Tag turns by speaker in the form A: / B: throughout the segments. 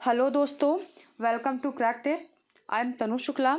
A: Hello दोस्तों, welcome to Crack Tech. I am Tanu Shukla.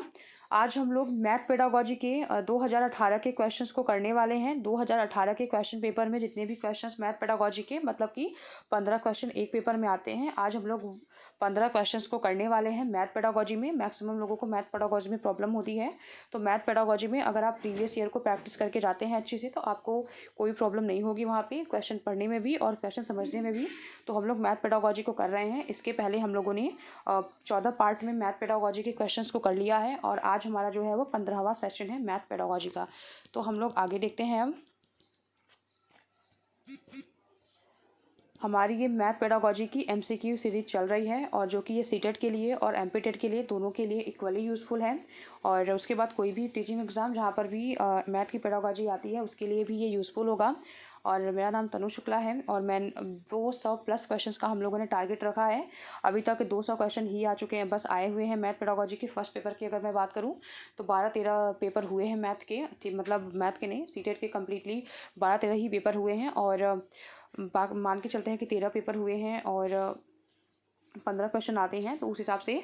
A: आज हम लोग मैथ पेडागोजी के 2018 के क्वेश्चंस को करने वाले हैं। 2018 के क्वेश्चन पेपर में जितने भी क्वेश्चंस मैथ पेडागोजी के मतलब कि 15 क्वेश्चन एक पेपर में आते हैं, आज हम लोग 15 क्वेश्चंस को करने वाले हैं मैथ पेडागोजी में। मैक्सिमम लोगों को मैथ पेडागोजी में प्रॉब्लम होती है, तो मैथ पेडागोजी में अगर आप प्रीवियस ईयर को प्रैक्टिस करके जाते हैं अच्छे से, तो आपको कोई प्रॉब्लम नहीं होगी वहाँ पे क्वेश्चन पढ़ने में भी और क्वेश्चन समझने में भी। तो हम लोग मैथ पेडागोजी को कर रहे हैं। इसके पहले हम लोगों ने 14 पार्ट में मैथ पेडागोजी के क्वेश्चंस को कर लिया है और आज हमारा जो है वो 15वां सेशन है मैथ पेडागोजी का। तो हम लोग आगे देखते हैं। अब हमारी ये मैथ पेडागोजी की एमसीक्यू सीरीज चल रही है और जो कि ये सीटेट के लिए और एमपीटेट के लिए दोनों के लिए इक्वली यूज़फुल है। और उसके बाद कोई भी टीचिंग एग्ज़ाम जहाँ पर भी मैथ की पेडागोजी आती है उसके लिए भी ये यूज़फुल होगा। और मेरा नाम तनु शुक्ला है और मैं 200 प्लस क्वेश्चंस का हम लोगों ने टारगेट रखा है। अभी तक 200 क्वेश्चन ही आ चुके हैं, बस आए हुए हैं। मैथ पेडागोजी के फर्स्ट पेपर की अगर मैं बात करूं तो 12-13 पेपर हुए हैं मैथ के, मतलब मैथ के नहीं, सीटेट के कम्प्लीटली 12-13 ही पेपर हुए हैं। और मान के चलते हैं कि 13 पेपर हुए हैं और 15 क्वेश्चन आते हैं, तो उस हिसाब से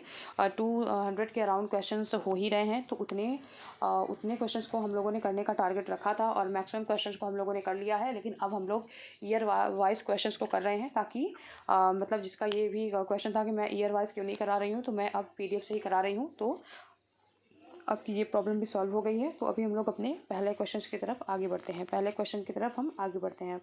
A: 200 के अराउंड क्वेश्चंस हो ही रहे हैं। तो उतने क्वेश्चंस को हम लोगों ने करने का टारगेट रखा था और मैक्सिमम क्वेश्चंस को हम लोगों ने कर लिया है। लेकिन अब हम लोग ईयर वाइज क्वेश्चंस को कर रहे हैं ताकि मतलब जिसका ये भी क्वेश्चन था कि मैं ईयर वाइज क्यों नहीं करा रही हूँ, तो मैं अब PDF से ही करा रही हूँ। तो अब ये प्रॉब्लम भी सॉल्व हो गई है। तो अभी हम लोग अपने पहले क्वेश्चन की तरफ आगे बढ़ते हैं। पहले क्वेश्चन की तरफ हम आगे बढ़ते हैं।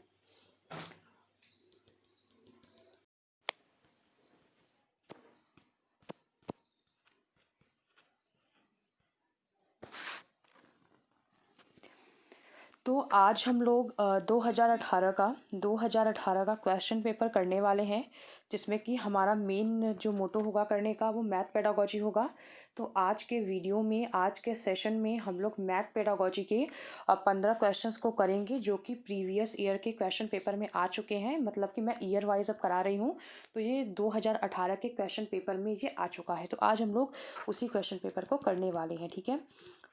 A: तो आज हम लोग 2018 का क्वेश्चन पेपर करने वाले हैं, जिसमें कि हमारा मेन जो मोटो होगा करने का वो मैथ पेडागोजी होगा। तो आज के वीडियो में, आज के सेशन में हम लोग मैथ पेडागोजी के 15 क्वेश्चंस को करेंगे जो कि प्रीवियस ईयर के क्वेश्चन पेपर में आ चुके हैं। मतलब कि मैं ईयर वाइज अब करा रही हूँ, तो ये 2018 के क्वेश्चन पेपर में ये आ चुका है। तो आज हम लोग उसी क्वेश्चन पेपर को करने वाले हैं, ठीक है।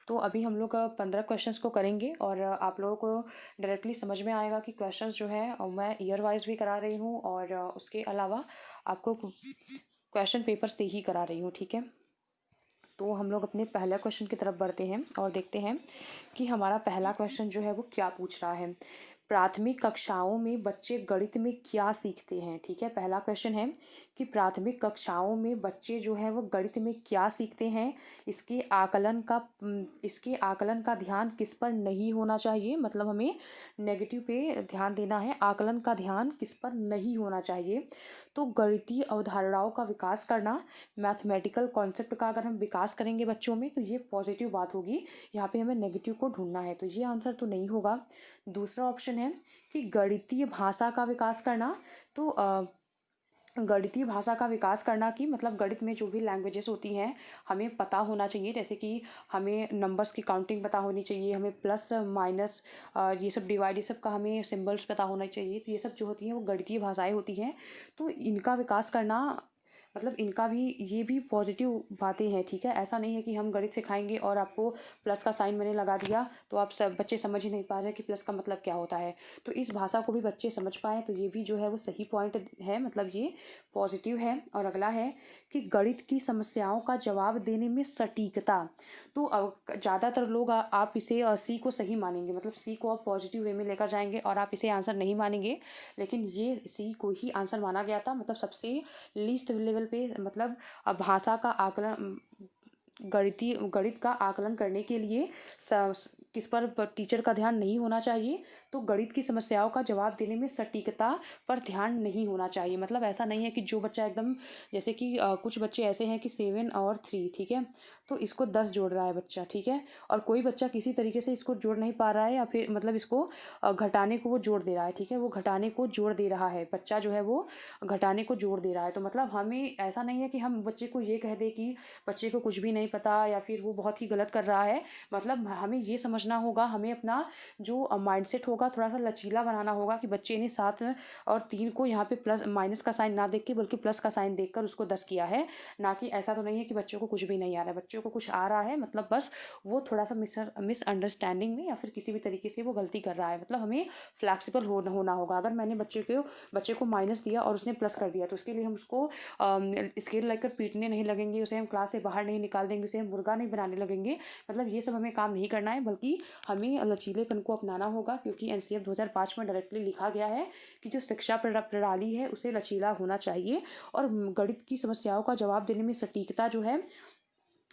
A: तो अभी हम लोग 15 क्वेश्चंस को करेंगे और आप लोगों को डायरेक्टली समझ में आएगा कि क्वेश्चंस जो है मैं ईयर वाइज भी करा रही हूँ और उसके अलावा आपको क्वेश्चन पेपर से ही करा रही हूँ, ठीक है। तो हम लोग अपने पहला क्वेश्चन की तरफ बढ़ते हैं और देखते हैं कि हमारा पहला क्वेश्चन जो है वो क्या पूछ रहा है। प्राथमिक कक्षाओं में बच्चे गणित में क्या सीखते हैं, ठीक है। पहला क्वेश्चन है कि प्राथमिक कक्षाओं में बच्चे जो है वो गणित में क्या सीखते हैं। इसके आकलन का ध्यान किस पर नहीं होना चाहिए, मतलब हमें नेगेटिव पे ध्यान देना है। आकलन का ध्यान किस पर नहीं होना चाहिए। तो गणितीय अवधारणाओं का विकास करना, मैथमेटिकल कॉन्सेप्ट का अगर हम विकास करेंगे बच्चों में तो ये पॉजिटिव बात होगी। यहाँ पे हमें नेगेटिव को ढूंढना है, तो ये आंसर तो नहीं होगा। दूसरा ऑप्शन है कि गणितीय भाषा का विकास करना। तो गणितीय भाषा का विकास करना की मतलब गणित में जो भी लैंग्वेजेस होती हैं हमें पता होना चाहिए। जैसे कि हमें नंबर्स की काउंटिंग पता होनी चाहिए, हमें प्लस माइनस ये सब डिवाइड ये सब का हमें सिंबल्स पता होना चाहिए। तो ये सब जो होती हैं वो गणितीय भाषाएं होती हैं, तो इनका विकास करना मतलब इनका भी, ये भी पॉजिटिव बातें हैं, ठीक है। ऐसा नहीं है कि हम गणित सिखाएंगे और आपको प्लस का साइन मैंने लगा दिया तो आप सब बच्चे समझ ही नहीं पा रहे कि प्लस का मतलब क्या होता है। तो इस भाषा को भी बच्चे समझ पाएँ, तो ये भी जो है वो सही पॉइंट है, मतलब ये पॉजिटिव है। और अगला है कि गणित की समस्याओं का जवाब देने में सटीकता। तो ज़्यादातर लोग आप इसे सी को सही मानेंगे, मतलब सी को आप पॉजिटिव वे में लेकर जाएंगे और आप इसे आंसर नहीं मानेंगे। लेकिन ये सी को ही आंसर माना गया था, मतलब सबसे लीस्ट लेवल पे, मतलब भाषा का आकलन, गणित का आकलन करने के लिए किस पर टीचर का ध्यान नहीं होना चाहिए। तो गणित की समस्याओं का जवाब देने में सटीकता पर ध्यान नहीं होना चाहिए। मतलब ऐसा नहीं है कि जो बच्चा एकदम, जैसे कि कुछ बच्चे ऐसे हैं कि 7 और 3, ठीक है, तो इसको 10 जोड़ रहा है बच्चा, ठीक है, और कोई बच्चा किसी तरीके से इसको जोड़ नहीं पा रहा है या फिर मतलब इसको घटाने को वो जोड़ दे रहा है, ठीक है, वो घटाने को जोड़ दे रहा है, बच्चा जो है वो घटाने को जोड़ दे रहा है। तो मतलब हमें ऐसा नहीं है कि हम बच्चे को ये कह दें कि बच्चे को कुछ भी नहीं पता या फिर वो बहुत ही गलत कर रहा है। मतलब हमें ये समझना समझना होगा, हमें अपना जो माइंडसेट होगा थोड़ा सा लचीला बनाना होगा कि बच्चे ने 7 और 3 को यहाँ पे प्लस माइनस का साइन ना देख के बल्कि प्लस का साइन देखकर उसको 10 किया है। ना कि ऐसा तो नहीं है कि बच्चों को कुछ भी नहीं आ रहा है, बच्चों को कुछ आ रहा है, मतलब बस वो थोड़ा सा मिसअंडरस्टैंडिंग में या फिर किसी भी तरीके से वो गलती कर रहा है। मतलब हमें फ्लैक्सिबल होना होगा। अगर मैंने बच्चे को माइनस दिया और उसने प्लस कर दिया तो उसके लिए हम उसको स्केल लेकर पीटने नहीं लगेंगे, उसे हम क्लास से बाहर नहीं निकाल देंगे, उसे हम मुर्गा नहीं बनाने लगेंगे। मतलब ये सब हमें काम नहीं करना है, बल्कि हमें लचीलेपन को अपनाना होगा, क्योंकि एनसीएफ 2005 में डायरेक्टली लिखा गया है कि जो शिक्षा प्रणाली है उसे लचीला होना चाहिए। और गणित की समस्याओं का जवाब देने में सटीकता जो है,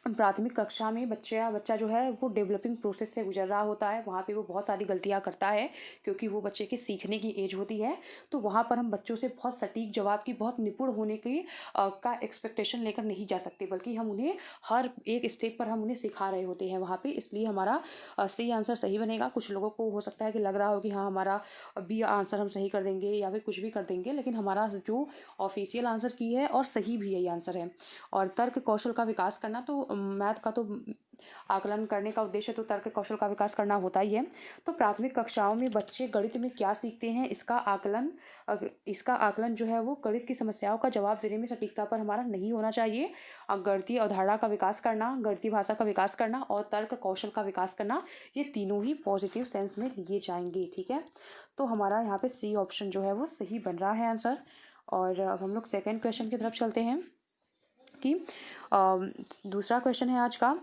A: प्राथमिक कक्षा में बच्चा जो है वो डेवलपिंग प्रोसेस से गुजर रहा होता है, वहाँ पे वो बहुत सारी गलतियाँ करता है, क्योंकि वो बच्चे की सीखने की एज होती है। तो वहाँ पर हम बच्चों से बहुत सटीक जवाब की, बहुत निपुण होने की का एक्सपेक्टेशन लेकर नहीं जा सकते, बल्कि हम उन्हें हर एक स्टेप पर हम उन्हें सिखा रहे होते हैं वहाँ पे। इसलिए हमारा सी आंसर सही बनेगा। कुछ लोगों को हो सकता है कि लग रहा हो कि हाँ हमारा बी आंसर हम सही कर देंगे या फिर कुछ भी कर देंगे, लेकिन हमारा जो ऑफिशियल आंसर की है और सही भी यही आंसर है। और तर्क कौशल का विकास करना, तो मैथ का तो आकलन करने का उद्देश्य तो तर्क कौशल का विकास करना होता ही है। तो प्राथमिक कक्षाओं में बच्चे गणित में क्या सीखते हैं, इसका आकलन जो है वो गणित की समस्याओं का जवाब देने में सटीकता पर हमारा नहीं होना चाहिए। गणितीय अवधारणा का विकास करना, गणितीय भाषा का विकास करना और तर्क कौशल का विकास करना, ये तीनों ही पॉजिटिव सेंस में लिए जाएंगे। ठीक है, तो हमारा यहाँ पे सी ऑप्शन जो है वो सही बन रहा है आंसर। और अब हम लोग सेकेंड क्वेश्चन की तरफ चलते हैं कि दूसरा क्वेश्चन है आज का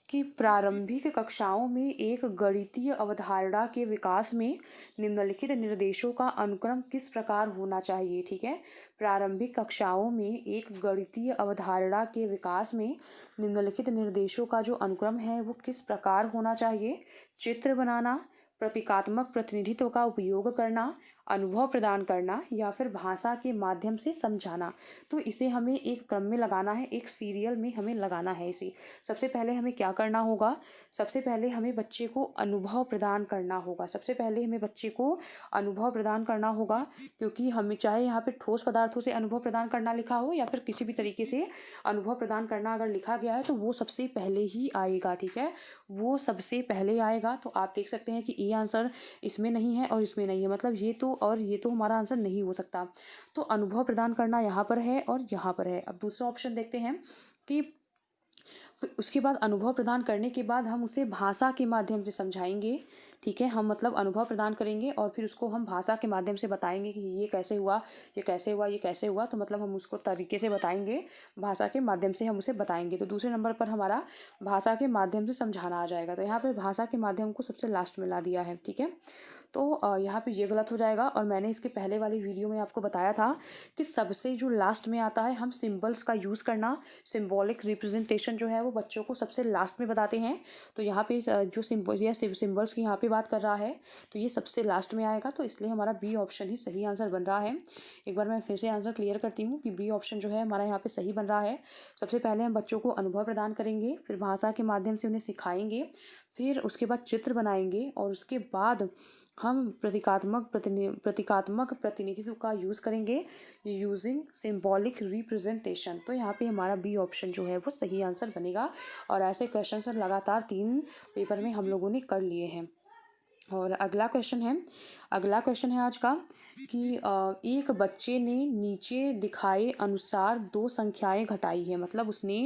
A: कि प्रारंभिक कक्षाओं में एक गणितीय अवधारणा के विकास में निम्नलिखित निर्देशों का अनुक्रम किस प्रकार होना चाहिए। ठीक है, प्रारंभिक कक्षाओं में एक गणितीय अवधारणा के विकास में निम्नलिखित निर्देशों का जो अनुक्रम है वो किस प्रकार होना चाहिए। चित्र बनाना, प्रतीकात्मक प्रतिनिधित्व का उपयोग करना, अनुभव प्रदान करना या फिर भाषा के माध्यम से समझाना। तो इसे हमें एक क्रम में लगाना है, एक सीरियल में हमें लगाना है इसे। सबसे पहले हमें क्या करना होगा, सबसे पहले हमें बच्चे को अनुभव प्रदान करना होगा। सबसे पहले हमें बच्चे को अनुभव प्रदान करना होगा, क्योंकि हमें चाहे यहाँ पे ठोस पदार्थों से अनुभव प्रदान करना लिखा हो या फिर किसी भी तरीके से अनुभव प्रदान करना अगर लिखा गया है तो वो सबसे पहले ही आएगा। ठीक है, वो सबसे पहले आएगा। तो आप देख सकते हैं कि ये आंसर इसमें नहीं है और इसमें नहीं है, मतलब ये तो हमारा आंसर नहीं हो सकता। तो अनुभव प्रदान करना यहाँ पर है और यहाँ पर है। अब दूसरा ऑप्शन देखते हैं कि उसके बाद अनुभव प्रदान करने के बाद हम उसे भाषा के माध्यम से समझाएंगे। ठीक है, हम मतलब अनुभव प्रदान करेंगे और फिर उसको हम भाषा के माध्यम से बताएंगे कि ये कैसे हुआ, ये कैसे हुआ, ये कैसे हुआ। तो मतलब हम उसको तरीके से बताएंगे, भाषा के माध्यम से हम उसे बताएंगे। तो दूसरे नंबर पर हमारा भाषा के माध्यम से समझाना आ जाएगा। तो यहाँ पर भाषा के माध्यम को सबसे लास्ट में ला दिया है। ठीक है, तो यहाँ पे ये गलत हो जाएगा। और मैंने इसके पहले वाली वीडियो में आपको बताया था कि सबसे जो लास्ट में आता है, हम सिंबल्स का यूज़ करना, सिंबॉलिक रिप्रेजेंटेशन जो है वो बच्चों को सबसे लास्ट में बताते हैं। तो यहाँ पे जो सिंबल्स की यहाँ पे बात कर रहा है तो ये सबसे लास्ट में आएगा। तो इसलिए हमारा बी ऑप्शन ही सही आंसर बन रहा है। एक बार मैं फिर से आंसर क्लियर करती हूँ कि बी ऑप्शन जो है हमारा यहाँ पे सही बन रहा है। सबसे पहले हम बच्चों को अनुभव प्रदान करेंगे, फिर भाषा के माध्यम से उन्हें सिखाएंगे, फिर उसके बाद चित्र बनाएंगे और उसके बाद हम प्रतीकात्मक प्रतिनिधित्व का यूज़ करेंगे यूजिंग सिंबॉलिक रिप्रेजेंटेशन। तो यहाँ पे हमारा बी ऑप्शन जो है वो सही आंसर बनेगा। और ऐसे क्वेश्चन लगातार 3 पेपर में हम लोगों ने कर लिए हैं। और अगला क्वेश्चन है आज का कि एक बच्चे ने नीचे दिखाए अनुसार 2 संख्याएं घटाई है। मतलब उसने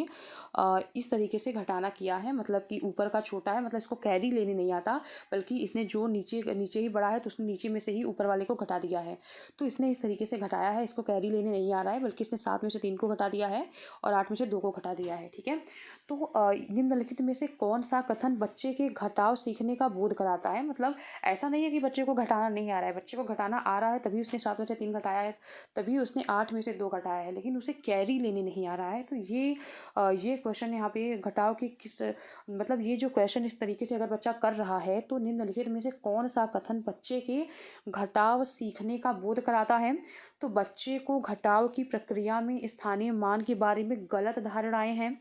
A: इस तरीके से घटाना किया है, मतलब कि ऊपर का छोटा है, मतलब इसको कैरी लेने नहीं आता, बल्कि इसने जो नीचे ही बड़ा है तो उसने नीचे में से ही ऊपर वाले को घटा दिया है। तो इसने इस तरीके से घटाया है, इसको कैरी लेने नहीं आ रहा है, बल्कि इसने 7 में से 3 को घटा दिया है और 8 में से 2 को घटा दिया है। ठीक है, तो निम्नलिखित में से कौन सा कथन बच्चे के घटाव सीखने का बोध कराता है। मतलब ऐसा नहीं है कि बच्चे को घटाना नहीं आ रहा है, बच्चे को घटाना आ रहा है, तभी उसने 7 में से 3 घटाया है, तभी उसने 8 में से 2 घटाया है, लेकिन उसे कैरी लेने नहीं आ रहा है। तो ये क्वेश्चन यहाँ पे घटाव की मतलब ये जो क्वेश्चन इस तरीके से अगर बच्चा कर रहा है तो निम्नलिखित में से कौन सा कथन बच्चे के घटाव सीखने का बोध कराता है। तो बच्चे को घटाव की प्रक्रिया में स्थानीय मान के बारे में गलत धारणाएं हैं,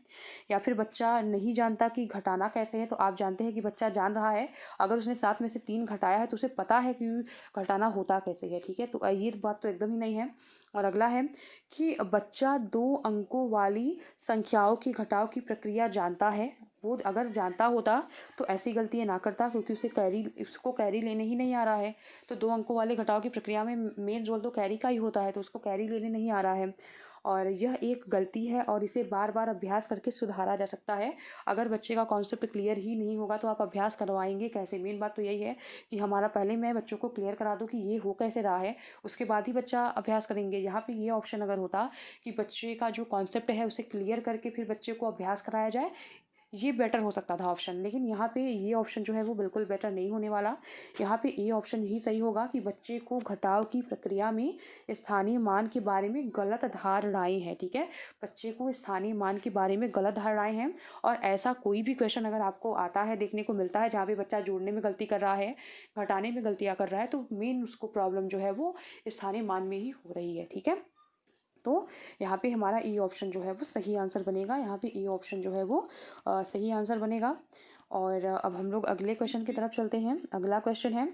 A: या फिर बच्चा नहीं जानता कि घटाना कैसे है। तो आप जानते हैं कि बच्चा जान रहा है, अगर उसने 7 में से 3 घटाया है तो उसे पता है कि घटाना होता कैसे है, ठीक है। तो ये बात तो एकदम ही नहीं है। और अगला है कि बच्चा 2 अंकों वाली संख्याओं की घटाव की प्रक्रिया जानता है। वो अगर जानता होता तो ऐसी गलतियाँ ना करता, क्योंकि उसको कैरी लेने ही नहीं आ रहा है। तो 2 अंकों वाले घटाव की प्रक्रिया में मेन रोल तो कैरी का ही होता है, तो उसको कैरी लेने नहीं आ रहा है। और यह एक गलती है और इसे बार बार अभ्यास करके सुधारा जा सकता है। अगर बच्चे का कॉन्सेप्ट क्लियर ही नहीं होगा तो आप अभ्यास करवाएंगे कैसे। मेन बात तो यही है कि हमारा पहले मैं बच्चों को क्लियर करा दूँ कि ये हो कैसे रहा है, उसके बाद ही बच्चा अभ्यास करेंगे। यहाँ पे ये ऑप्शन अगर होता कि बच्चे का जो कॉन्सेप्ट है उसे क्लियर करके फिर बच्चे को अभ्यास कराया जाए, ये बेटर हो सकता था ऑप्शन। लेकिन यहाँ पे ये ऑप्शन जो है वो बिल्कुल बेटर नहीं होने वाला। यहाँ पे ये ऑप्शन ही सही होगा कि बच्चे को घटाव की प्रक्रिया में स्थानीय मान के बारे में गलत धारणाएं हैं, ठीक है। बच्चे को स्थानीय मान के बारे में गलत धारणाएं हैं। और ऐसा कोई भी क्वेश्चन अगर आपको आता है, देखने को मिलता है जहाँ पे बच्चा जोड़ने में गलती कर रहा है, घटाने में गलतियाँ कर रहा है, तो मेन उसको प्रॉब्लम जो है वो स्थानीय मान में ही हो रही है, ठीक है। तो यहाँ पे हमारा ई ऑप्शन जो है वो सही आंसर बनेगा। यहाँ पे ई ऑप्शन जो है वो सही आंसर बनेगा। और अब हम लोग अगले क्वेश्चन की तरफ चलते हैं। अगला क्वेश्चन है,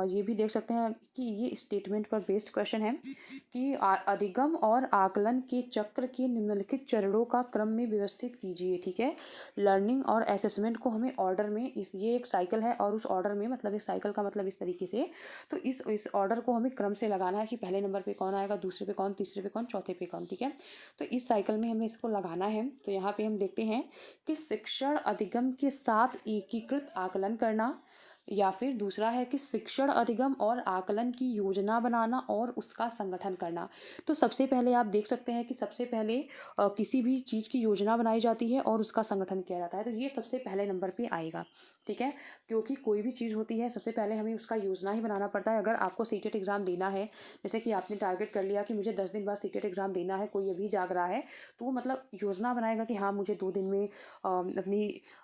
A: ये भी देख सकते हैं कि ये स्टेटमेंट पर बेस्ड क्वेश्चन है कि अधिगम और आकलन के चक्र के निम्नलिखित चरणों का क्रम में व्यवस्थित कीजिए, ठीक है। लर्निंग और असेसमेंट को हमें ऑर्डर में, ये एक साइकिल है और उस ऑर्डर में, मतलब इस साइकिल का मतलब इस तरीके से, तो इस ऑर्डर को हमें क्रम से लगाना है कि पहले नंबर पे कौन आएगा, दूसरे पे कौन, तीसरे पे कौन, चौथे पे कौन, ठीक है। तो इस साइकिल में हमें इसको लगाना है। तो यहाँ पे हम देखते हैं कि शिक्षण अधिगम के साथ एकीकृत आकलन करना, या फिर दूसरा है कि शिक्षण अधिगम और आकलन की योजना बनाना और उसका संगठन करना। तो सबसे पहले आप देख सकते हैं कि सबसे पहले किसी भी चीज़ की योजना बनाई जाती है और उसका संगठन किया जाता है। तो ये सबसे पहले नंबर पे आएगा, ठीक है। क्योंकि कोई भी चीज़ होती है सबसे पहले हमें उसका योजना ही बनाना पड़ता है। अगर आपको सीटेट एग्ज़ाम देना है, जैसे कि आपने टारगेट कर लिया कि मुझे 10 दिन बाद सीटेट एग्ज़ाम देना है, कोई अभी जाग रहा है, तो वो मतलब योजना बनाएगा कि हाँ मुझे 2 दिन में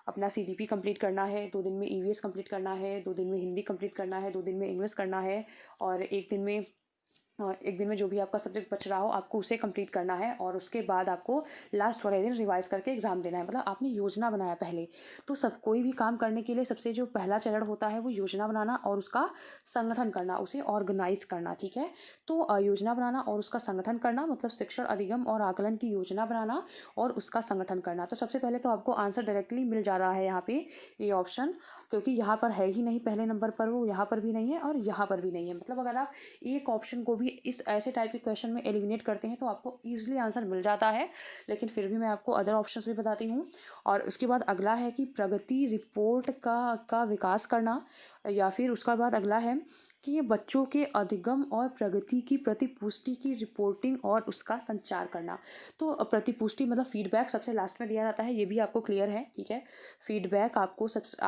A: अपना CDP कंप्लीट करना है, 2 दिन में EVS कंप्लीट करना है, 2 दिन में हिंदी कंप्लीट करना है, 2 दिन में इंग्लिश करना है, और एक दिन में जो भी आपका सब्जेक्ट बच रहा हो आपको उसे कंप्लीट करना है, और उसके बाद आपको लास्ट वाले दिन रिवाइज करके एग्जाम देना है। मतलब आपने योजना बनाया पहले। तो सब कोई भी काम करने के लिए सबसे जो पहला चरण होता है वो योजना बनाना और उसका संगठन करना, उसे ऑर्गेनाइज करना, ठीक है। तो योजना बनाना और उसका संगठन करना मतलब शिक्षण अधिगम और आकलन की योजना बनाना और उसका संगठन करना। तो सबसे पहले तो आपको आंसर डायरेक्टली मिल जा रहा है यहाँ पे, ये ऑप्शन, क्योंकि यहाँ पर है ही नहीं पहले नंबर पर, वो यहाँ पर भी नहीं है और यहाँ पर भी नहीं है। मतलब अगर आप एक ऑप्शन को भी इस ऐसे टाइप के क्वेश्चन में एलिमिनेट करते हैं तो आपको ईजिली आंसर मिल जाता है। लेकिन फिर भी मैं आपको अदर ऑप्शंस भी बताती हूँ। और उसके बाद अगला है कि प्रगति रिपोर्ट का विकास करना, या फिर उसका बाद अगला है कि ये बच्चों के अधिगम और प्रगति की प्रतिपुष्टि की रिपोर्टिंग और उसका संचार करना। तो प्रतिपुष्टि मतलब फीडबैक सबसे लास्ट में दिया जाता है, ये भी आपको क्लियर है, ठीक है। फीडबैक आप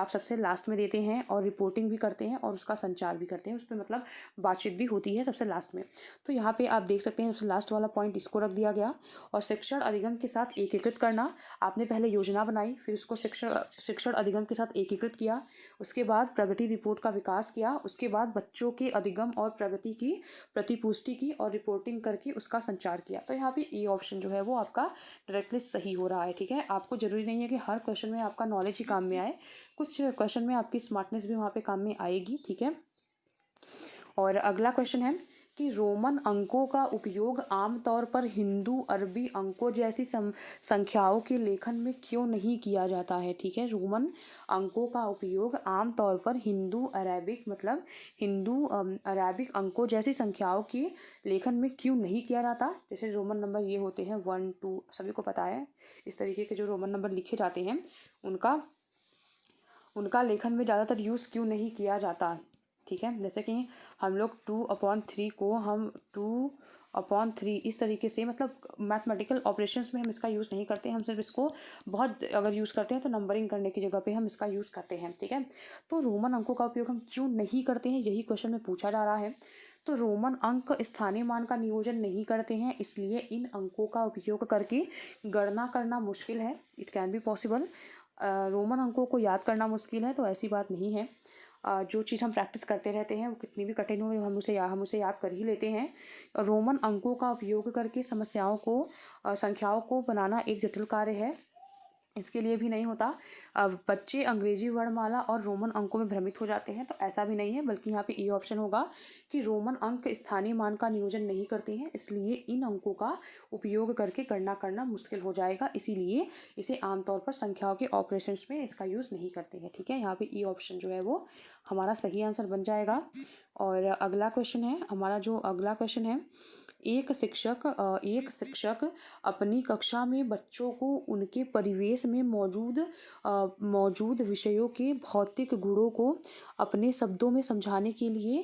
A: सबसे लास्ट में देते हैं और रिपोर्टिंग भी करते हैं और उसका संचार भी करते हैं, उस पर मतलब बातचीत भी होती है सबसे लास्ट में। तो यहाँ पे आप देख सकते हैं सबसे लास्ट वाला पॉइंट इसको रख दिया गया। और शिक्षण अधिगम के साथ एकीकृत करना, आपने पहले योजना बनाई, फिर उसको शिक्षण अधिगम के साथ एकीकृत किया, उसके बाद प्रगति रिपोर्ट का विकास किया, उसके बाद बच्चों के अधिगम और प्रगति की प्रतिपुष्टि की और रिपोर्टिंग करके उसका संचार किया। तो यहाँ पे ए ऑप्शन जो है वो आपका डायरेक्टली सही हो रहा है, ठीक है। आपको जरूरी नहीं है कि हर क्वेश्चन में आपका नॉलेज ही काम में आए, कुछ क्वेश्चन में आपकी स्मार्टनेस भी वहाँ पे काम में आएगी, ठीक है। और अगला क्वेश्चन है कि रोमन अंकों का उपयोग आमतौर पर हिंदू अरबी अंकों जैसी संख्याओं के लेखन में क्यों नहीं किया जाता है, ठीक है। रोमन अंकों का उपयोग आमतौर पर हिंदू अरेबिक अंकों जैसी संख्याओं के लेखन में क्यों नहीं किया जाता। जैसे रोमन नंबर ये होते हैं 1 2, सभी को पता है। इस तरीके के जो रोमन नंबर लिखे जाते हैं उनका लेखन में ज़्यादातर यूज़ क्यों नहीं किया जाता, ठीक है। जैसे कि हम लोग 2/3 को हम 2/3 इस तरीके से, मतलब मैथमेटिकल ऑपरेशंस में हम इसका यूज़ नहीं करते, हम सिर्फ इसको बहुत अगर यूज़ करते हैं तो नंबरिंग करने की जगह पे हम इसका यूज़ करते हैं, ठीक है। तो रोमन अंकों का उपयोग हम क्यों नहीं करते हैं, यही क्वेश्चन में पूछा जा रहा है। तो रोमन अंक स्थानीय मान का नियोजन नहीं करते हैं, इसलिए इन अंकों का उपयोग करके गणना करना मुश्किल है। It can be possible. Roman अंकों को याद करना मुश्किल है, तो ऐसी बात नहीं है। जो चीज़ हम प्रैक्टिस करते रहते हैं वो कितनी भी कठिन हो हम उसे याद कर ही लेते हैं। रोमन अंकों का उपयोग करके संख्याओं को बनाना एक जटिल कार्य है। इसके लिए भी नहीं होता। अब बच्चे अंग्रेजी वर्णमाला और रोमन अंकों में भ्रमित हो जाते हैं, तो ऐसा भी नहीं है, बल्कि यहाँ पे ए ऑप्शन होगा कि रोमन अंक स्थानीय मान का नियोजन नहीं करते हैं, इसलिए इन अंकों का उपयोग करके गणना करना मुश्किल हो जाएगा, इसीलिए इसे आमतौर पर संख्याओं के ऑपरेशंस में इसका यूज़ नहीं करते हैं। ठीक है, यहाँ पे ए ऑप्शन जो है वो हमारा सही आंसर बन जाएगा। और अगला क्वेश्चन है हमारा, जो अगला क्वेश्चन है, एक शिक्षक अपनी कक्षा में बच्चों को उनके परिवेश में मौजूद विषयों के भौतिक गुणों को अपने शब्दों में समझाने के लिए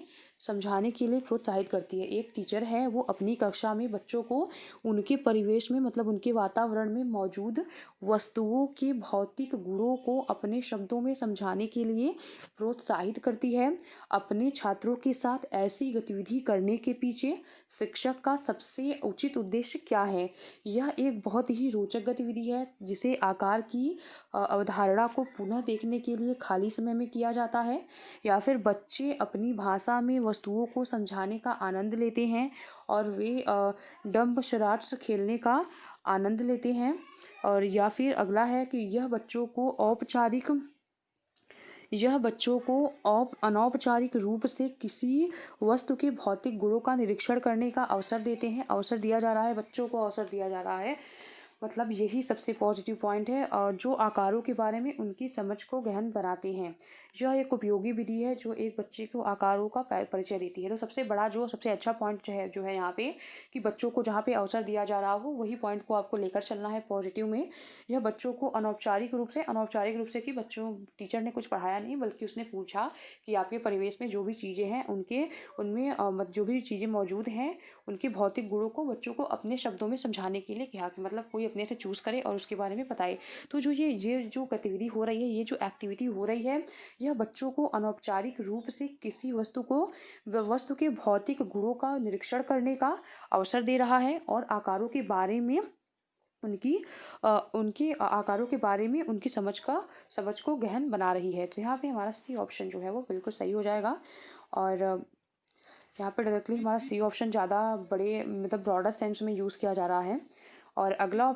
A: प्रोत्साहित करती है। एक टीचर है, वो अपनी कक्षा में बच्चों को उनके परिवेश में, मतलब उनके वातावरण में मौजूद वस्तुओं के भौतिक गुणों को अपने शब्दों में समझाने के लिए प्रोत्साहित करती है। अपने छात्रों के साथ ऐसी गतिविधि करने के पीछे शिक्षक का सबसे उचित उद्देश्य क्या है? यह एक बहुत ही रोचक गतिविधि है, जिसे आकार की अवधारणा को पुनः देखने के लिए खाली समय में किया जाता है, या फिर बच्चे अपनी भाषा में वस्तुओं को समझाने का आनंद लेते हैं और वे डम्ब-शराड्स खेलने का आनंद लेते हैं। और या फिर अगला है कि यह बच्चों को अनौपचारिक रूप से किसी वस्तु के भौतिक गुणों का निरीक्षण करने का अवसर देते हैं। अवसर दिया जा रहा है, बच्चों को अवसर दिया जा रहा है, मतलब यही सबसे पॉजिटिव पॉइंट है। और जो आकारों के बारे में उनकी समझ को गहन बनाते हैं, यह एक उपयोगी विधि है जो एक बच्चे को आकारों का परिचय देती है। तो सबसे अच्छा पॉइंट जो है यहाँ पे, कि बच्चों को जहाँ पे अवसर दिया जा रहा हो, वही पॉइंट को आपको लेकर चलना है पॉजिटिव में। यह बच्चों को अनौपचारिक रूप से कि बच्चों टीचर ने कुछ पढ़ाया नहीं, बल्कि उसने पूछा कि आपके परिवेश में जो भी चीज़ें हैं उनमें जो भी चीज़ें मौजूद हैं, उनके भौतिक गुणों को बच्चों को अपने शब्दों में समझाने के लिए कहा, कि मतलब कोई अपने से चूज़ करे और उसके बारे में बताए। तो ये जो गतिविधि हो रही है, ये जो एक्टिविटी हो रही है, यह बच्चों को अनौपचारिक रूप से किसी वस्तु के भौतिक गुणों का निरीक्षण करने का अवसर दे रहा है, और आकारों के बारे में उनकी समझ को गहन बना रही है। तो यहाँ पे हमारा सी ऑप्शन जो है वो बिल्कुल सही हो जाएगा। और यहाँ पे डायरेक्टली हमारा सी ऑप्शन ज़्यादा बड़े, मतलब ब्रॉडर सेंस में यूज़ किया जा रहा है। और अगला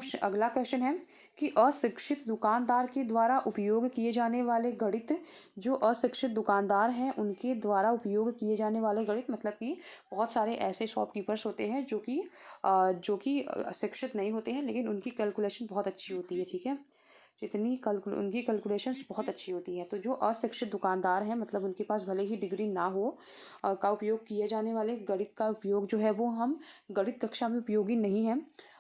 A: क्वेश्चन है कि अशिक्षित दुकानदार के द्वारा उपयोग किए जाने वाले गणित, जो अशिक्षित दुकानदार हैं उनके द्वारा उपयोग किए जाने वाले गणित, मतलब कि बहुत सारे ऐसे शॉपकीपर्स होते हैं जो कि शिक्षित नहीं होते हैं, लेकिन उनकी कैलकुलेशन बहुत अच्छी होती है। ठीक है, उनकी कैलकुलेशंस बहुत अच्छी होती है। तो जो अशिक्षित दुकानदार हैं, मतलब उनके पास भले ही डिग्री ना हो, का उपयोग किए जाने वाले गणित का उपयोग जो है वो हम गणित कक्षा में उपयोगी नहीं है।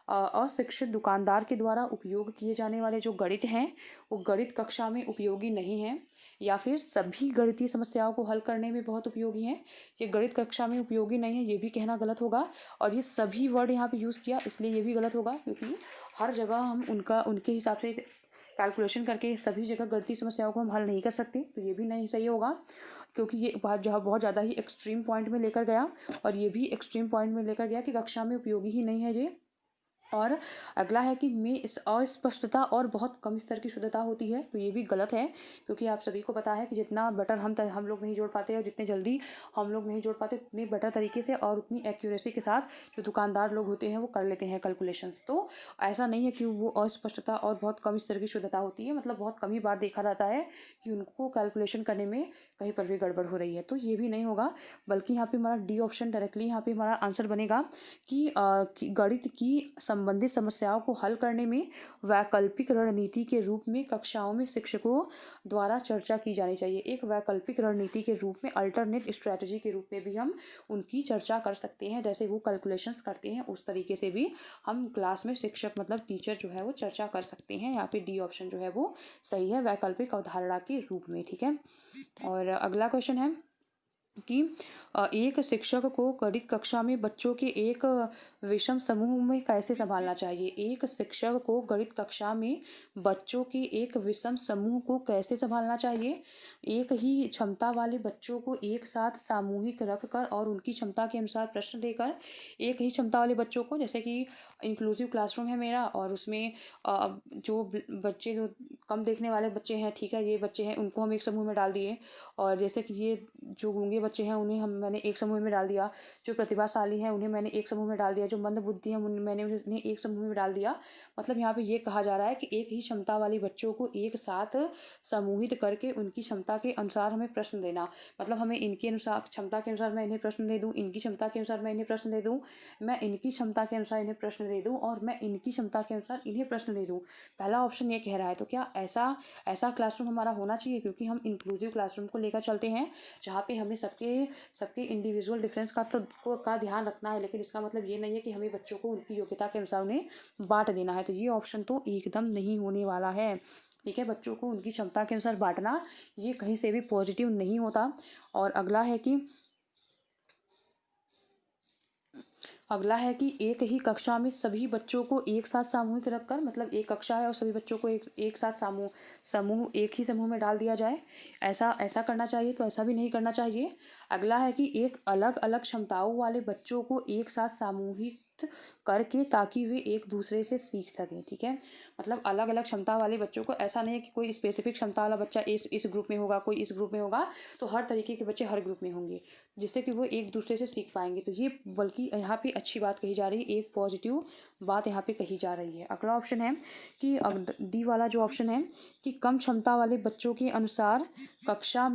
A: अशिक्षित दुकानदार के द्वारा उपयोग किए जाने वाले जो गणित हैं, वो गणित कक्षा में उपयोगी नहीं हैं, या फिर सभी गणितीय समस्याओं को हल करने में बहुत उपयोगी हैं। ये गणित कक्षा में उपयोगी नहीं है, ये भी कहना गलत होगा। और ये सभी वर्ड यहाँ पे यूज़ किया, इसलिए ये भी गलत होगा, क्योंकि हर जगह हम उनके हिसाब से कैलकुलेशन करके सभी जगह गणितीय समस्याओं को हम हल नहीं कर सकते, तो ये भी नहीं सही होगा, क्योंकि ये बहुत ज़्यादा ही एक्सट्रीम पॉइंट में लेकर गया, और ये भी एक्सट्रीम पॉइंट में लेकर गया कि कक्षा में उपयोगी ही नहीं है ये। और अगला है कि में इस अस्पष्टता और बहुत कम स्तर की शुद्धता होती है, तो ये भी गलत है, क्योंकि आप सभी को पता है कि जितना बेटर हम लोग नहीं जोड़ पाते, और जितने जल्दी हम लोग नहीं जोड़ पाते, उतनी बेटर तरीके से और उतनी एक्यूरेसी के साथ जो दुकानदार लोग होते हैं वो कर लेते हैं कैलकुलेशंस। तो ऐसा नहीं है कि वो अस्पष्टता और बहुत कम स्तर की शुद्धता होती है, मतलब बहुत कम ही बार देखा जाता है कि उनको कैलकुलेशन करने में कहीं पर भी गड़बड़ हो रही है, तो ये भी नहीं होगा। बल्कि यहाँ पे हमारा डी ऑप्शन डायरेक्टली यहाँ पे हमारा आंसर बनेगा कि गणित की संबंधित समस्याओं को हल करने में वैकल्पिक रणनीति के रूप में कक्षाओं में शिक्षकों द्वारा चर्चा की जानी चाहिए। एक वैकल्पिक रणनीति के रूप में, अल्टरनेट स्ट्रेटजी के रूप में भी हम उनकी चर्चा कर सकते हैं, जैसे वो कैलकुलेशंस करते हैं उस तरीके से भी हम क्लास में शिक्षक, मतलब टीचर जो है वो चर्चा कर सकते हैं। यहाँ पे डी ऑप्शन जो है वो सही है, वैकल्पिक अवधारणा के रूप में। ठीक है, और अगला क्वेश्चन है कि एक शिक्षक को गणित कक्षा में बच्चों के एक विषम समूह में कैसे संभालना चाहिए। एक शिक्षक को गणित कक्षा में बच्चों के एक विषम समूह को कैसे संभालना चाहिए। एक ही क्षमता वाले बच्चों को एक साथ सामूहिक रखकर और उनकी क्षमता के अनुसार प्रश्न देकर, एक ही क्षमता वाले बच्चों को, जैसे कि इंक्लूसिव क्लासरूम है मेरा, और उसमें जो बच्चे जो कम देखने वाले बच्चे हैं, ठीक है, ये बच्चे हैं, उनको हम एक समूह में डाल दिए। और जैसे कि ये जो गूंगे बच्चे हैं उन्हें मैंने एक समूह में डाल दिया। जो प्रतिभाशाली हैं उन्हें मैंने एक समूह में डाल दिया। जो मंदबुद्धि हैं मैंने उन्हें एक समूह में डाल दिया। मतलब यहाँ पे ये कहा जा रहा है कि एक ही क्षमता वाले बच्चों को एक साथ समूहित करके उनकी क्षमता के अनुसार हमें प्रश्न देना। मतलब हमें इनके अनुसार, क्षमता के अनुसार मैं इन्हें प्रश्न दे दूँ, इनकी क्षमता के अनुसार मैं इन्हें प्रश्न दे दूँ, मैं इनकी क्षमता के अनुसार इन्हें प्रश्न दे दूँ, और मैं इनकी क्षमता के अनुसार इन्हें प्रश्न दे दूँ। पहला ऑप्शन ये कह रहा है। तो क्या ऐसा ऐसा क्लासरूम हमारा होना चाहिए? क्योंकि हम इंक्लूसिव क्लासरूम को लेकर चलते हैं, जहाँ पे हमें सबके सबके इंडिविजुअल डिफरेंस का ध्यान रखना है। लेकिन इसका मतलब ये नहीं है कि हमें बच्चों को उनकी योग्यता के अनुसार उन्हें बांट देना है। तो ये ऑप्शन तो एकदम नहीं होने वाला है। ठीक है, बच्चों को उनकी क्षमता के अनुसार बांटना ये कहीं से भी पॉजिटिव नहीं होता। और अगला है कि एक ही कक्षा में सभी बच्चों को एक साथ सामूहिक रखकर, मतलब एक कक्षा है और सभी बच्चों को एक साथ एक ही समूह में डाल दिया जाए। ऐसा ऐसा करना चाहिए? तो ऐसा भी नहीं करना चाहिए। अगला है कि एक अलग अलग क्षमताओं वाले बच्चों को एक साथ सामूहिक करके, ताकि वे एक दूसरे से सीख सकें। ठीक है, मतलब अलग अलग क्षमता वाले बच्चों को, ऐसा नहीं है कि कोई स्पेसिफिक क्षमता वाला बच्चा इस ग्रुप में होगा, कोई इस ग्रुप में होगा, तो हर तरीके के बच्चे हर ग्रुप में होंगे, जिससे कि वो एक दूसरे से सीख पाएंगे। तो ये बल्कि यहाँ पे अच्छी बात कही जा रही है, एक पॉजिटिव बात यहाँ पे कही जा रही है। अगला ऑप्शन है कि डी वाला जो ऑप्शन है कि कम क्षमता वाले बच्चों के अनुसार कक्षा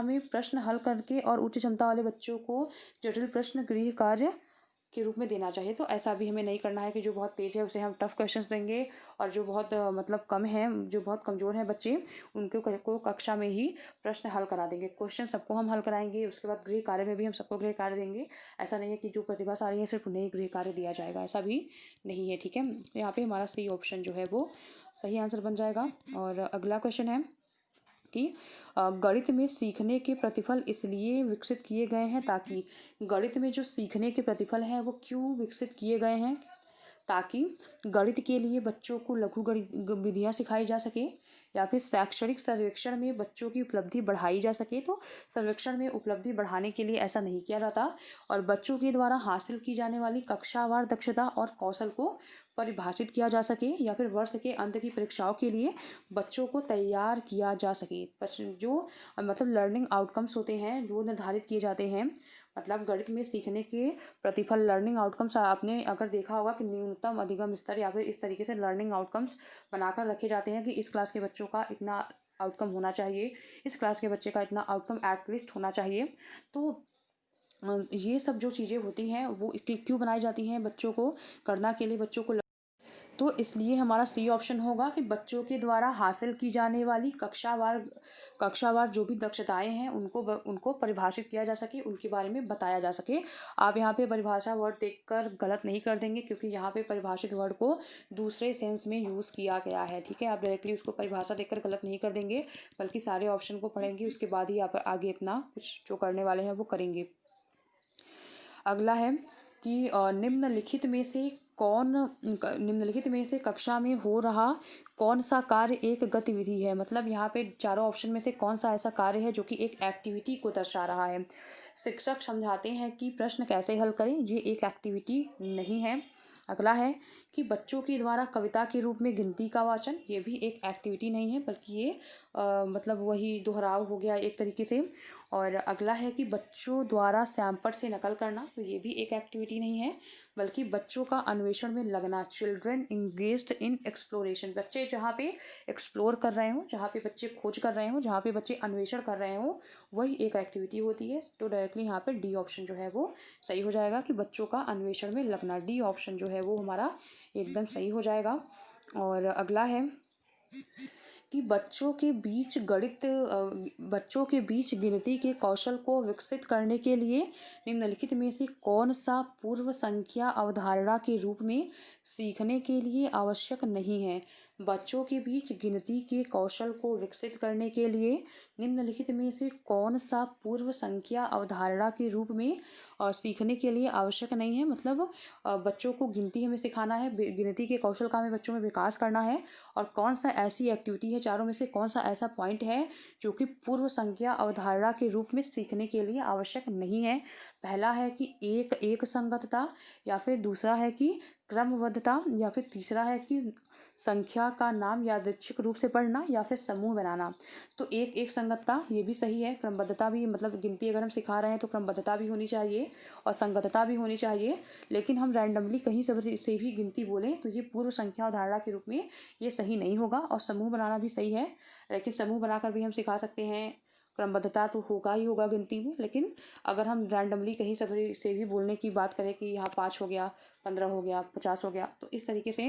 A: में प्रश्न हल करके और उच्च क्षमता वाले बच्चों को जटिल प्रश्न गृह कार्य के रूप में देना चाहिए। तो ऐसा भी हमें नहीं करना है कि जो बहुत तेज़ है उसे हम टफ क्वेश्चंस देंगे, और जो बहुत मतलब कम है, जो बहुत कमज़ोर हैं बच्चे, को कक्षा में ही प्रश्न हल करा देंगे। क्वेश्चन सबको हम हल कराएंगे, उसके बाद गृह कार्य में भी हम सबको गृह कार्य देंगे। ऐसा नहीं है कि जो प्रतिभाशाली है सिर्फ उन्हें ही गृह कार्य दिया जाएगा, ऐसा भी नहीं है। ठीक है, यहाँ पे हमारा सी ऑप्शन जो है वो सही आंसर बन जाएगा। और अगला क्वेश्चन है कि गणित में सीखने के प्रतिफल इसलिए विकसित किए गए हैं ताकि, गणित में जो सीखने के प्रतिफल हैं वो क्यों विकसित किए गए हैं? ताकि गणित के लिए बच्चों को लघु गणित विधियाँ सिखाई जा सके, या फिर शैक्षणिक सर्वेक्षण में बच्चों की उपलब्धि बढ़ाई जा सके। तो सर्वेक्षण में उपलब्धि बढ़ाने के लिए ऐसा नहीं किया जाता। और बच्चों के द्वारा हासिल की जाने वाली कक्षावार दक्षता और कौशल को परिभाषित किया जा सके, या फिर वर्ष के अंत की परीक्षाओं के लिए बच्चों को तैयार किया जा सके। जो मतलब लर्निंग आउटकम्स होते हैं वो निर्धारित किए जाते हैं। मतलब गणित में सीखने के प्रतिफल, लर्निंग आउटकम्स, आपने अगर देखा होगा कि न्यूनतम अधिगम स्तर, या फिर इस तरीके से लर्निंग आउटकम्स बनाकर रखे जाते हैं कि इस क्लास के बच्चों का इतना आउटकम होना चाहिए, इस क्लास के बच्चे का इतना आउटकम एटलीस्ट होना चाहिए। तो ये सब जो चीज़ें होती हैं वो क्यों बनाई जाती हैं? बच्चों को करना के लिए, बच्चों को, तो इसलिए हमारा सी ऑप्शन होगा कि बच्चों के द्वारा हासिल की जाने वाली कक्षावार जो भी दक्षताएं हैं उनको परिभाषित किया जा सके, उनके बारे में बताया जा सके। आप यहाँ पे परिभाषा वर्ड देखकर गलत नहीं कर देंगे, क्योंकि यहाँ पे परिभाषित वर्ड को दूसरे सेंस में यूज़ किया गया है। ठीक है, आप डायरेक्टली उसको परिभाषा देखकर गलत नहीं कर देंगे, बल्कि सारे ऑप्शन को पढ़ेंगे, उसके बाद ही आप आगे अपना कुछ जो करने वाले हैं वो करेंगे। अगला है कि निम्नलिखित में से कक्षा में हो रहा कौन सा कार्य एक गतिविधि है? मतलब यहाँ पे चारों ऑप्शन में से कौन सा ऐसा कार्य है जो कि एक एक्टिविटी को दर्शा रहा है? शिक्षक समझाते हैं कि प्रश्न कैसे हल करें, ये एक एक्टिविटी नहीं है। अगला है कि बच्चों के द्वारा कविता के रूप में गिनती का वाचन, ये भी एक एक्टिविटी नहीं है, बल्कि ये मतलब वही दोहराव हो गया एक तरीके से। और अगला है कि बच्चों द्वारा सैंपल से नकल करना, तो ये भी एक एक्टिविटी नहीं है, बल्कि बच्चों का अन्वेषण में लगना। चिल्ड्रन इंगेज्ड इन एक्सप्लोरेशन, बच्चे जहाँ पे एक्सप्लोर कर रहे हों, जहाँ पे बच्चे खोज कर रहे हों, जहाँ पे बच्चे अन्वेषण कर रहे हों, वही एक एक्टिविटी होती है। तो डायरेक्टली यहाँ पे डी ऑप्शन जो है वो सही हो जाएगा कि बच्चों का अन्वेषण में लगना। डी ऑप्शन जो है वो हमारा एकदम सही हो जाएगा। और अगला है कि बच्चों के बीच गिनती के कौशल को विकसित करने के लिए निम्नलिखित में से कौन सा पूर्व संख्या अवधारणा के रूप में सीखने के लिए आवश्यक नहीं है? बच्चों के बीच गिनती के कौशल को विकसित करने के लिए निम्नलिखित में से कौन सा पूर्व संख्या अवधारणा के रूप में सीखने के लिए आवश्यक नहीं है? मतलब बच्चों को गिनती हमें सिखाना है, गिनती के कौशल का हमें बच्चों में विकास करना है। और कौन सा ऐसी एक्टिविटी है, चारों में से कौन सा ऐसा पॉइंट है जो कि पूर्व संख्या अवधारणा के रूप में सीखने के लिए आवश्यक नहीं है? पहला है कि एक संगतता, या फिर दूसरा है कि क्रमबद्धता, या फिर तीसरा है कि संख्या का नाम यादृच्छिक रूप से पढ़ना या फिर समूह बनाना। तो एक एक संगतता ये भी सही है, क्रमबद्धता भी, मतलब गिनती अगर हम सिखा रहे हैं तो क्रमबद्धता भी होनी चाहिए और संगतता भी होनी चाहिए। लेकिन हम रैंडमली कहीं से भी गिनती बोलें तो ये पूर्व संख्या अवधारणा के रूप में ये सही नहीं होगा। और समूह बनाना भी सही है, लेकिन समूह बनाकर भी हम सिखा सकते हैं। क्रमबद्धता तो होगा ही होगा गिनती में, लेकिन अगर हम रैंडमली कहीं से भी बोलने की बात करें कि यहाँ 5 हो गया, 15 हो गया, 50 हो गया, तो इस तरीके से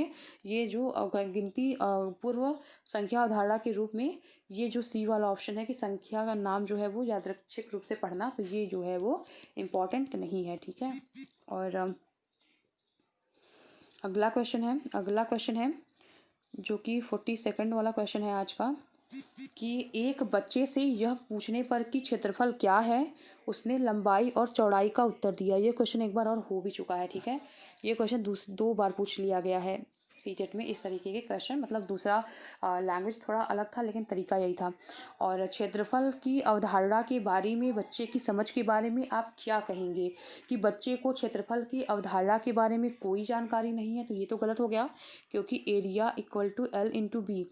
A: ये जो गिनती पूर्व संख्या अवधारणा के रूप में ये जो सी वाला ऑप्शन है कि संख्या का नाम जो है वो यादृच्छिक रूप से पढ़ना, तो ये जो है वो इम्पॉर्टेंट नहीं है। ठीक है। और अगला क्वेश्चन है जो कि 42 वाला क्वेश्चन है आज का, कि एक बच्चे से यह पूछने पर कि क्षेत्रफल क्या है, उसने लंबाई और चौड़ाई का उत्तर दिया। ये क्वेश्चन एक बार और हो भी चुका है। ठीक है। ये क्वेश्चन 2 बार पूछ लिया गया है सीटेट में, इस तरीके के क्वेश्चन, मतलब दूसरा लैंग्वेज थोड़ा अलग था लेकिन तरीका यही था। और क्षेत्रफल की अवधारणा के बारे में, बच्चे की समझ के बारे में आप क्या कहेंगे कि बच्चे को क्षेत्रफल की अवधारणा के बारे में कोई जानकारी नहीं है, तो ये तो गलत हो गया, क्योंकि area equal to L into B,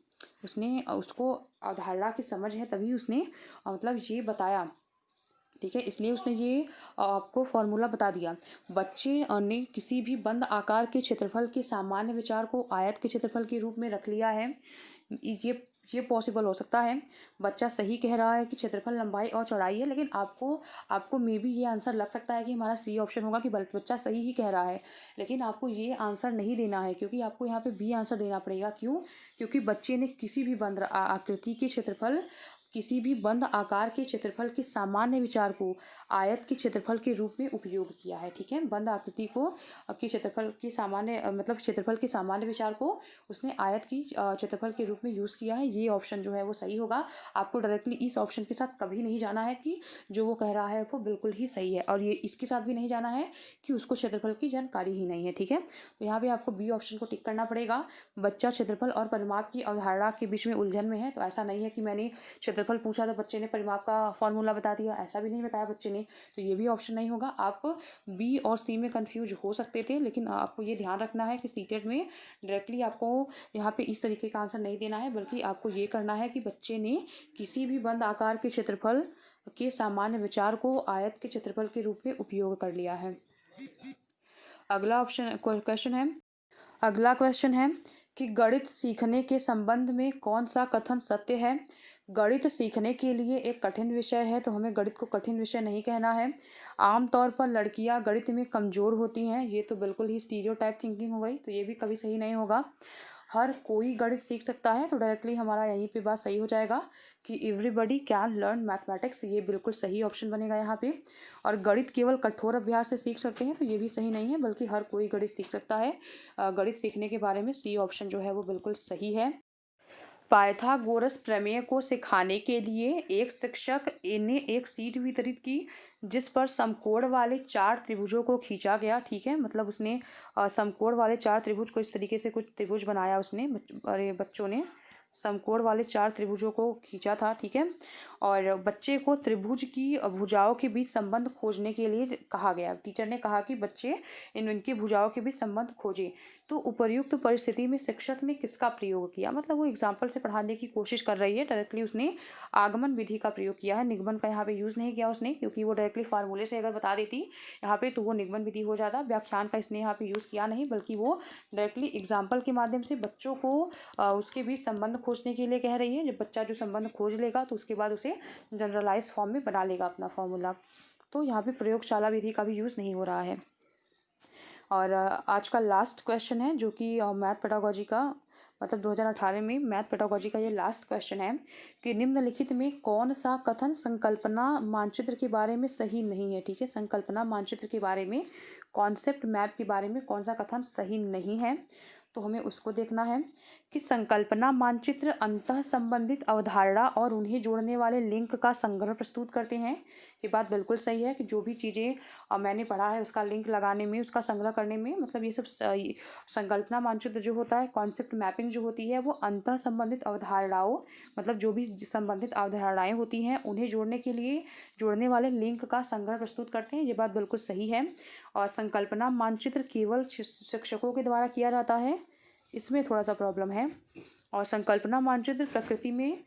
A: उसको अवधारणा की समझ है तभी उसने मतलब ये बताया। ठीक है, इसलिए उसने ये आपको फॉर्मूला बता दिया। बच्चे ने किसी भी बंद आकार के क्षेत्रफल के सामान्य विचार को आयत के क्षेत्रफल के रूप में रख लिया है। ये पॉसिबल हो सकता है। बच्चा सही कह रहा है कि क्षेत्रफल लंबाई और चौड़ाई है, लेकिन आपको मे बी ये आंसर लग सकता है कि हमारा सी ऑप्शन होगा कि बच्चा सही ही कह रहा है, लेकिन आपको ये आंसर नहीं देना है, क्योंकि आपको यहाँ पे बी आंसर देना पड़ेगा। क्यों? क्योंकि बच्चे ने किसी भी बंद आकृति के क्षेत्रफल, किसी भी बंद आकार के क्षेत्रफल के सामान्य विचार को आयत के क्षेत्रफल के रूप में उपयोग किया है। ठीक है। बंद आकृति को के क्षेत्रफल की सामान्य मतलब क्षेत्रफल के सामान्य विचार को उसने आयत की क्षेत्रफल के रूप में यूज़ किया है। ये ऑप्शन जो है वो सही होगा। आपको डायरेक्टली इस ऑप्शन के साथ कभी नहीं जाना है कि जो वो कह रहा है वो बिल्कुल ही सही है, और ये इसके साथ भी नहीं जाना है कि उसको क्षेत्रफल की जानकारी ही नहीं है। ठीक है। तो यहाँ पे आपको बी ऑप्शन को टिक करना पड़ेगा। बच्चा क्षेत्रफल और परिमाप की अवधारणा के बीच में उलझन में है। तो ऐसा नहीं है कि मैंने क्षेत्रफल पूछा तो बच्चे ने परिमाप का फॉर्मूला बता दिया, ऐसा भी नहीं बताया बच्चे ने, तो ये भी ऑप्शन नहीं होगा। आप बी और सी में कंफ्यूज हो सकते थे, लेकिन आपको ये ध्यान रखना है कि सीटेट में डायरेक्टली आपको यहाँ पे इस तरीके का आंसर नहीं देना है, बल्कि आपको ये करना है कि बच्चे ने किसी भी बंद आकार के क्षेत्रफल के सामान्य विचार को आयत के क्षेत्रफल के रूप में उपयोग कर लिया है। अगला क्वेश्चन है कि गणित सीखने के संबंध में कौन सा कथन सत्य है। गणित सीखने के लिए एक कठिन विषय है, तो हमें गणित को कठिन विषय नहीं कहना है। आमतौर पर लड़कियां गणित में कमज़ोर होती हैं, ये तो बिल्कुल ही स्टीरियोटाइप थिंकिंग हो गई, तो ये भी कभी सही नहीं होगा। हर कोई गणित सीख सकता है, तो डायरेक्टली हमारा यहीं पे बात सही हो जाएगा कि एवरीबडी कैन लर्न मैथमेटिक्स, ये बिल्कुल सही ऑप्शन बनेगा यहाँ पे। और गणित केवल कठोर अभ्यास से सीख सकते हैं, तो ये भी सही नहीं है, बल्कि हर कोई गणित सीख सकता है। गणित सीखने के बारे में सी ऑप्शन जो है वो बिल्कुल सही है। पाइथागोरस प्रमेय को सिखाने के लिए एक शिक्षक ने एक शीट वितरित की जिस पर समकोण वाले 4 त्रिभुजों को खींचा गया। ठीक है, मतलब उसने समकोण वाले 4 त्रिभुज को इस तरीके से कुछ त्रिभुज बनाया उसने, बच्चों ने समकोण वाले 4 त्रिभुजों को खींचा था। ठीक है, और बच्चे को त्रिभुज की भुजाओं के बीच संबंध खोजने के लिए कहा गया। टीचर ने कहा कि बच्चे इनकी भुजाओं के बीच संबंध खोजें। तो उपर्युक्त परिस्थिति में शिक्षक ने किसका प्रयोग किया, मतलब वो एग्जाम्पल से पढ़ाने की कोशिश कर रही है। डायरेक्टली उसने आगमन विधि का प्रयोग किया है, निगमन का यहाँ पे यूज़ नहीं किया उसने, क्योंकि वो डायरेक्टली फार्मूले से अगर बता देती यहाँ पे तो वो निगमन विधि हो जाता। व्याख्यान का इसने यहाँ पे यूज़ किया नहीं, बल्कि वो डायरेक्टली एग्जाम्पल के माध्यम से बच्चों को उसके बीच संबंध खोजने के लिए कह रही है। जब बच्चा जो संबंध खोज लेगा तो उसके बाद उसे जनरलाइज फॉर्म में बना लेगा अपना फॉर्मूला। तो यहाँ पे प्रयोगशाला विधि का भी यूज़ नहीं हो रहा है। और आज का लास्ट क्वेश्चन है जो कि मैथ पेडागोजी का, मतलब 2018 में मैथ पेडागोजी का ये लास्ट क्वेश्चन है कि निम्नलिखित में कौन सा कथन संकल्पना मानचित्र के बारे में सही नहीं है। ठीक है, संकल्पना मानचित्र के बारे में, कॉन्सेप्ट मैप के बारे में कौन सा कथन सही नहीं है, तो हमें उसको देखना है कि संकल्पना मानचित्र अंतः संबंधित अवधारणा और उन्हें जोड़ने वाले लिंक का संग्रह प्रस्तुत करते हैं। ये बात बिल्कुल सही है कि जो भी चीज़ें मैंने पढ़ा है उसका लिंक लगाने में, उसका संग्रह करने में, मतलब ये सब संकल्पना मानचित्र जो होता है, कॉन्सेप्ट मैपिंग जो होती है, वो अंतः संबंधित अवधारणाओं, मतलब जो भी संबंधित अवधारणाएं होती हैं उन्हें जोड़ने के लिए जोड़ने वाले लिंक का संग्रह प्रस्तुत करते हैं। ये बात बिल्कुल सही है। और संकल्पना मानचित्र केवल शिक्षकों के द्वारा किया जाता है, इसमें थोड़ा सा प्रॉब्लम है। और संकल्पना मानचित्र प्रकृति में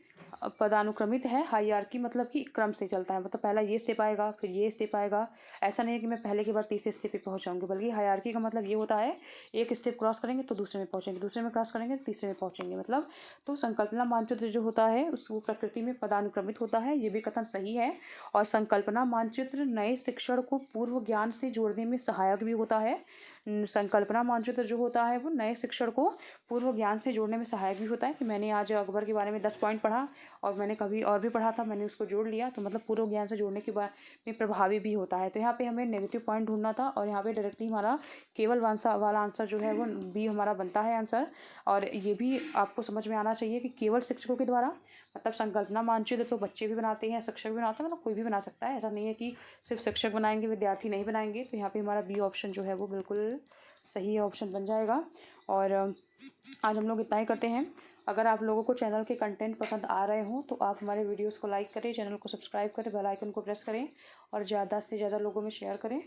A: पदानुक्रमित है। हायरार्की मतलब कि क्रम से चलता है, मतलब पहला ये स्टेप आएगा, फिर ये स्टेप आएगा। ऐसा नहीं है कि मैं पहले के बाद तीसरे स्टेप पे पहुंच जाऊंगी, बल्कि हायरार्की का मतलब ये होता है एक स्टेप क्रॉस करेंगे तो दूसरे में पहुंचेंगे, दूसरे में क्रॉस करेंगे तो तीसरे में पहुंचेंगे, मतलब। तो संकल्पना मानचित्र जो होता है उस वो प्रकृति में पदानुक्रमित होता है, ये भी कथन सही है। और संकल्पना मानचित्र नए शिक्षण को पूर्व ज्ञान से जोड़ने में सहायक भी होता है। संकल्पना मानचित्र जो होता है वो नए शिक्षण को पूर्व ज्ञान से जोड़ने में सहायक भी होता है। कि मैंने आज अकबर के बारे में 10 पॉइंट पढ़ा और मैंने कभी और भी पढ़ा था, मैंने उसको जोड़ लिया, तो मतलब पूर्व ज्ञान से जोड़ने के बाद में प्रभावी भी होता है। तो यहाँ पे हमें नेगेटिव पॉइंट ढूंढना था और यहाँ पे डायरेक्टली हमारा केवल वाला आंसर जो है वो बी हमारा बनता है आंसर। और ये भी आपको समझ में आना चाहिए कि केवल शिक्षकों के द्वारा, मतलब संकल्पना मानचित्र तो बच्चे भी बनाते हैं, शिक्षक भी बनाते हैं, मतलब कोई भी बना सकता है। ऐसा नहीं है कि सिर्फ शिक्षक बनाएंगे विद्यार्थी नहीं बनाएंगे। तो यहाँ पे हमारा बी ऑप्शन जो है वो बिल्कुल सही ऑप्शन बन जाएगा। और आज हम लोग इतना ही करते हैं। अगर आप लोगों को चैनल के कंटेंट पसंद आ रहे हों तो आप हमारे वीडियोस को लाइक करें, चैनल को सब्सक्राइब करें, बेल आइकन को प्रेस करें और ज़्यादा से ज़्यादा लोगों में शेयर करें।